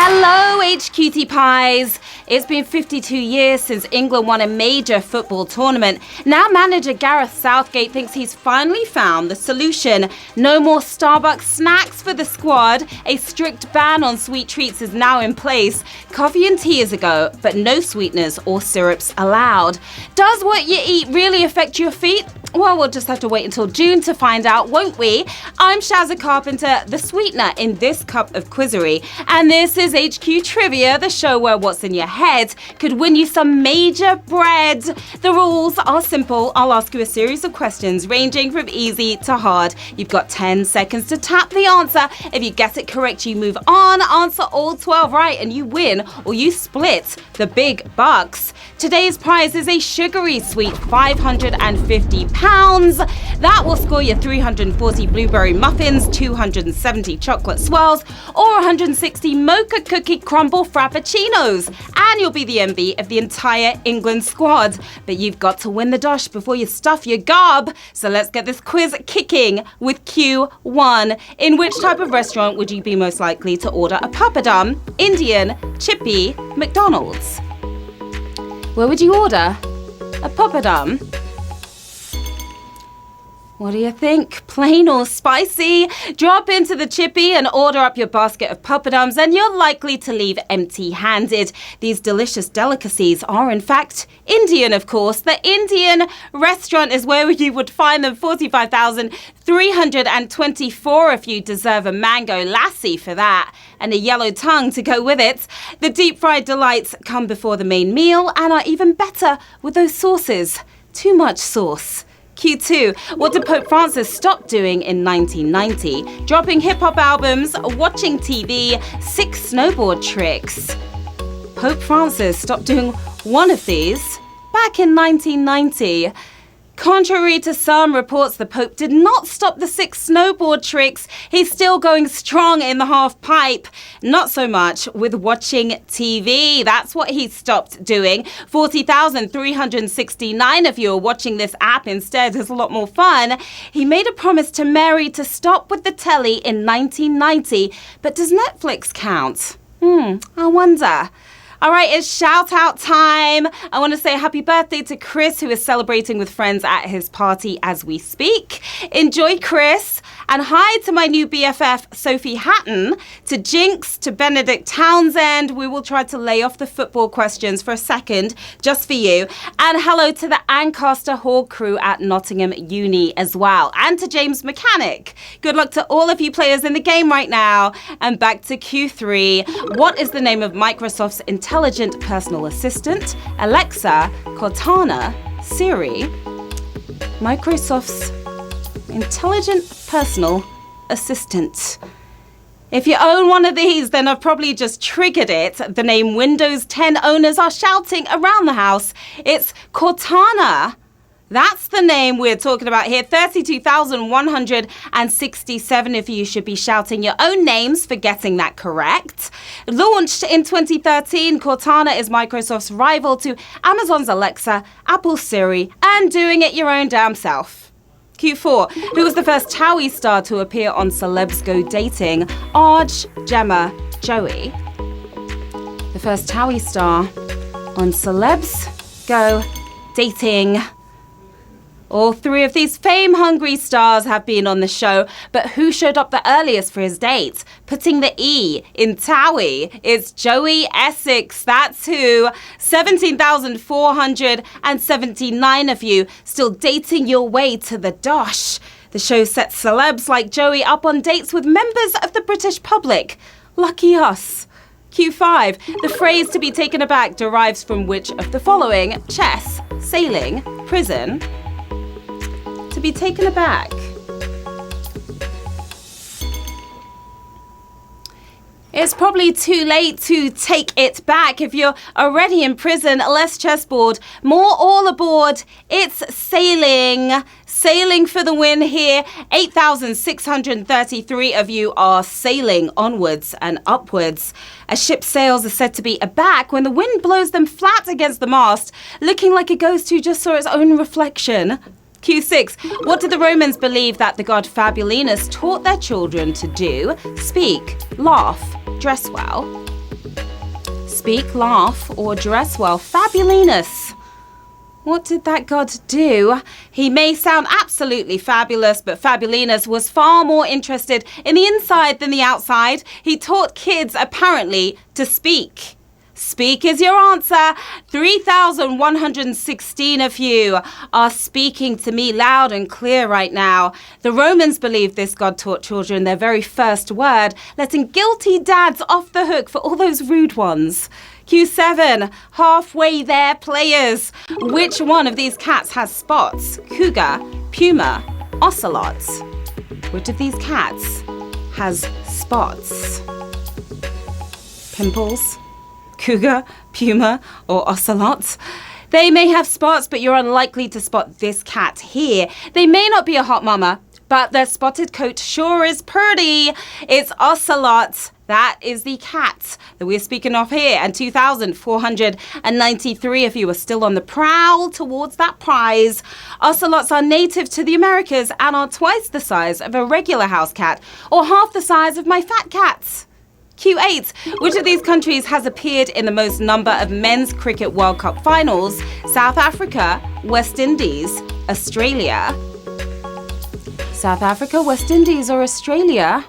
Hello, HQT Pies. It's been 52 years since England won a major football tournament. Now manager Gareth Southgate thinks he's finally found the solution. No more Starbucks snacks for the squad. A strict ban on sweet treats is now in place. Coffee and tea is a go, but no sweeteners or syrups allowed. Does what you eat really affect your feet? Well, we'll just have to wait until June to find out, won't we? I'm Sharon Carpenter, the sweetener in this cup of quizzery. And this is HQ Trivia, the show where what's in your head could win you some major bread. The rules are simple. I'll ask you a series of questions ranging from easy to hard. You've got 10 seconds to tap the answer. If you get it correct, you move on, answer all 12 right, and you win, or you split the big bucks. Today's prize is a sugary sweet £550. That will score you 340 blueberry muffins, 270 chocolate swirls, or 160 mocha cookie crumble frappuccinos. And you'll be the envy of the entire England squad. But you've got to win the dosh before you stuff your gob. So let's get this quiz kicking with Q1. In which type of restaurant would you be most likely to order a papadum? Indian, chippy, McDonald's? Where would you order a papadum? What do you think? Plain or spicy? Drop into the chippy and order up your basket of papadums, and you're likely to leave empty-handed. These delicious delicacies are, in fact, Indian, of course. The Indian restaurant is where you would find them. 45,324 if you deserve a mango lassi for that, and a yellow tongue to go with it. The deep-fried delights come before the main meal and are even better with those sauces. Too much sauce. Q2. What did Pope Francis stop doing in 1990? Dropping hip-hop albums, watching TV, 6 snowboard tricks. Pope Francis stopped doing one of these back in 1990. Contrary to some reports, the Pope did not stop the 6 snowboard tricks. He's still going strong in the half pipe. Not so much with watching TV. That's what he stopped doing. 40,369 of you are watching this app instead. It's a lot more fun. He made a promise to Mary to stop with the telly in 1990. But does Netflix count? I wonder. All right, it's shout out time. I want to say happy birthday to Chris, who is celebrating with friends at his party as we speak. Enjoy, Chris. And hi to my new BFF, Sophie Hatton, to Jinx, to Benedict Townsend. We will try to lay off the football questions for a second, just for you. And hello to the Ancaster Hall crew at Nottingham Uni as well. And to James Mechanic. Good luck to all of you players in the game right now. And back to Q3. What is the name of Microsoft's intelligent personal assistant? Alexa, Cortana, Siri. Microsoft's intelligent personal assistant. If you own one of these, then I've probably just triggered it. The name Windows 10 owners are shouting around the house. It's Cortana. That's the name we're talking about here. 32,167 of you should be shouting your own names for getting that correct. Launched in 2013, Cortana is Microsoft's rival to Amazon's Alexa, Apple's Siri, and doing it your own damn self. Q4. Who was the first Towie star to appear on Celebs Go Dating? Arj, Gemma, Joey. The first Towie star on Celebs Go Dating. All 3 of these fame-hungry stars have been on the show, but who showed up the earliest for his dates? Putting the E in Towie. It's Joey Essex, that's who. 17,479 of you still dating your way to the dosh. The show sets celebs like Joey up on dates with members of the British public. Lucky us. Q5. The phrase to be taken aback derives from which of the following? Chess, sailing, prison. To be taken aback. It's probably too late to take it back. If you're already in prison, less chessboard, more all aboard. It's sailing. Sailing for the win here. 8,633 of you are sailing onwards and upwards. A ship's sails are said to be aback when the wind blows them flat against the mast, looking like a ghost who just saw its own reflection. Q6. What did the Romans believe that the god Fabulinus taught their children to do? Speak, laugh, dress well. speak, laugh, or dress well. Fabulinus. What did that god do? He may sound absolutely fabulous, but Fabulinus was far more interested in the inside than the outside. He taught kids, apparently, to speak. Speak is your answer. 3,116 of you are speaking to me loud and clear right now. The Romans believed this god taught children their very first word, letting guilty dads off the hook for all those rude ones. Q7, halfway there players. Which one of these cats has spots? Cougar, puma, ocelot. Which of these cats has spots? Pimples, cougar, puma, or ocelot? They may have spots, but you're unlikely to spot this cat here. They may not be a hot mama, but their spotted coat sure is pretty. It's ocelot. That is the cat that we're speaking of here. And 2,493 of you are still on the prowl towards that prize. Ocelots are native to the Americas and are twice the size of a regular house cat, or half the size of my fat cat. Q8. Which of these countries has appeared in the most number of men's cricket World Cup finals? South Africa, West Indies, Australia. South Africa, West Indies, or Australia?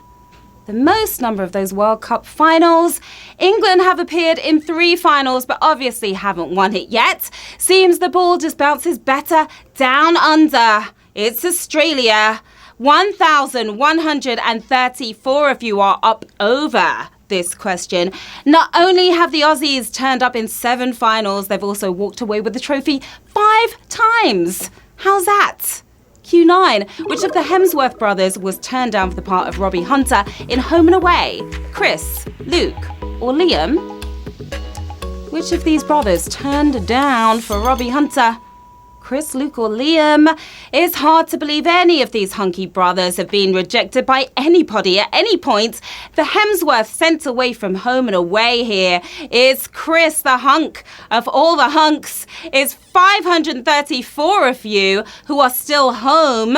The most number of those World Cup finals. England have appeared in 3 finals, but obviously haven't won it yet. Seems the ball just bounces better down under. It's Australia. 1,134 of you are up over this question. Not only have the Aussies turned up in 7 finals, they've also walked away with the trophy 5 times. How's that? Q9. Which of the Hemsworth brothers was turned down for the part of Robbie Hunter in Home and Away? Chris, Luke, or Liam? Which of these brothers turned down for Robbie Hunter? Chris, Luke, or Liam? It's hard to believe any of these hunky brothers have been rejected by anybody at any point. The Hemsworth sent away from Home and Away here is Chris, the hunk of all the hunks. It's 534 of you who are still home.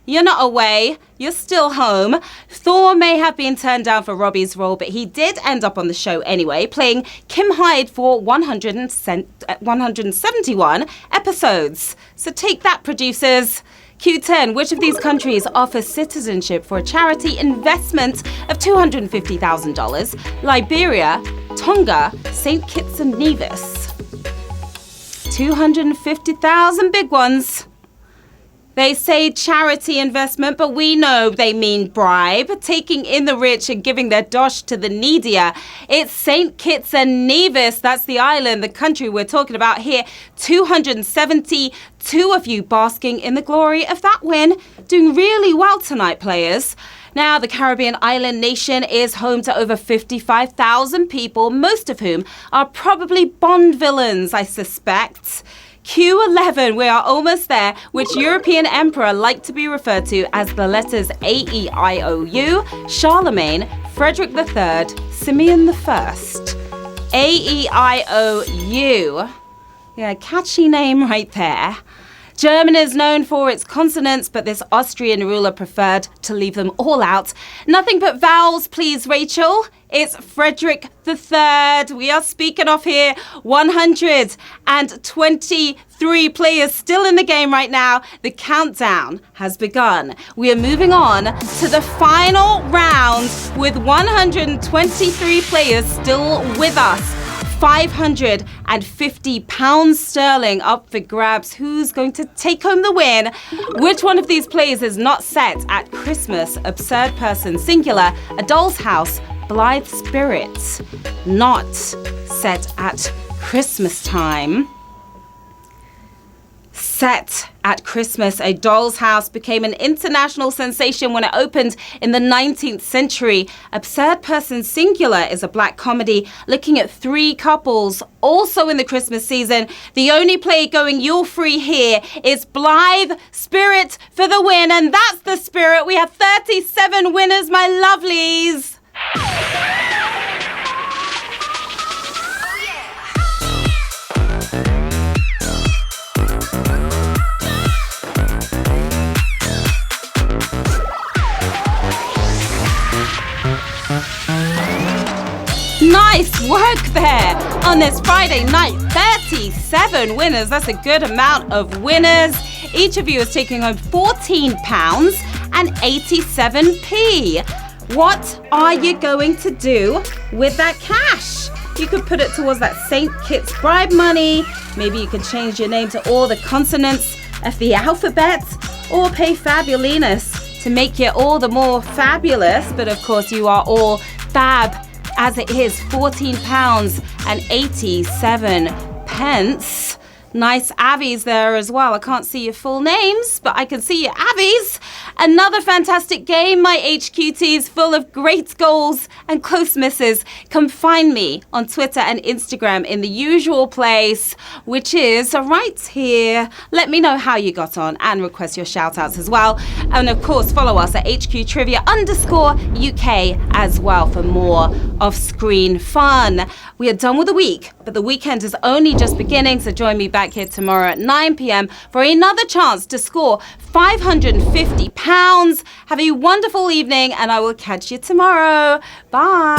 You're not away, you're still home. Thor may have been turned down for Robbie's role, but he did end up on the show anyway, playing Kim Hyde for 171 episodes. So take that, producers. Q10, which of these countries offers citizenship for a charity investment of $250,000? Liberia, Tonga, St. Kitts and Nevis. 250,000 big ones. They say charity investment, but we know they mean bribe, taking in the rich and giving their dosh to the needier. It's St. Kitts and Nevis. That's the island, the country we're talking about here. 272 of you basking in the glory of that win. Doing really well tonight, players. Now, the Caribbean island nation is home to over 55,000 people, most of whom are probably Bond villains, I suspect. Q11, we are almost there. Which European emperor liked to be referred to as the letters A-E-I-O-U? Charlemagne, Frederick III, Simeon I. A-E-I-O-U. Yeah, catchy name right there. German is known for its consonants, but this Austrian ruler preferred to leave them all out. Nothing but vowels, please, Rachel. It's Frederick III. We are speaking of here 123 players still in the game right now. The countdown has begun. We are moving on to the final round with 123 players still with us. £550 sterling up for grabs. Who's going to take home the win? Which one of these plays is not set at Christmas? Absurd person, singular. A doll's house, blithe spirits. Not set at Christmas time. Set at Christmas, A Doll's House became an international sensation when it opened in the 19th century. Absurd Person Singular is a black comedy looking at 3 couples, also in the Christmas season. The only play going You're Free here is Blithe Spirit for the win, and that's the spirit. We have 37 winners, my lovelies. Nice work there on this Friday night. 37 winners. That's a good amount of winners. Each of you is taking home £14.87. What are you going to do with that cash? You could put it towards that St. Kitts bribe money. Maybe you could change your name to all the consonants of the alphabet, or pay Fabulinus to make you all the more fabulous. But of course, you are all fab as it is. £14.87. Nice Abbies there as well. I can't see your full names, but I can see your Abbies. Another fantastic game, my HQTs, full of great goals and close misses. Come find me on Twitter and Instagram in the usual place, which is right here. Let me know how you got on and request your shout-outs as well. And of course, follow us at HQ_Trivia_UK as well for more off-screen fun. We are done with the week, but the weekend is only just beginning, so join me back here tomorrow at 9 p.m. for another chance to score £550. Have a wonderful evening, and I will catch you tomorrow. Bye.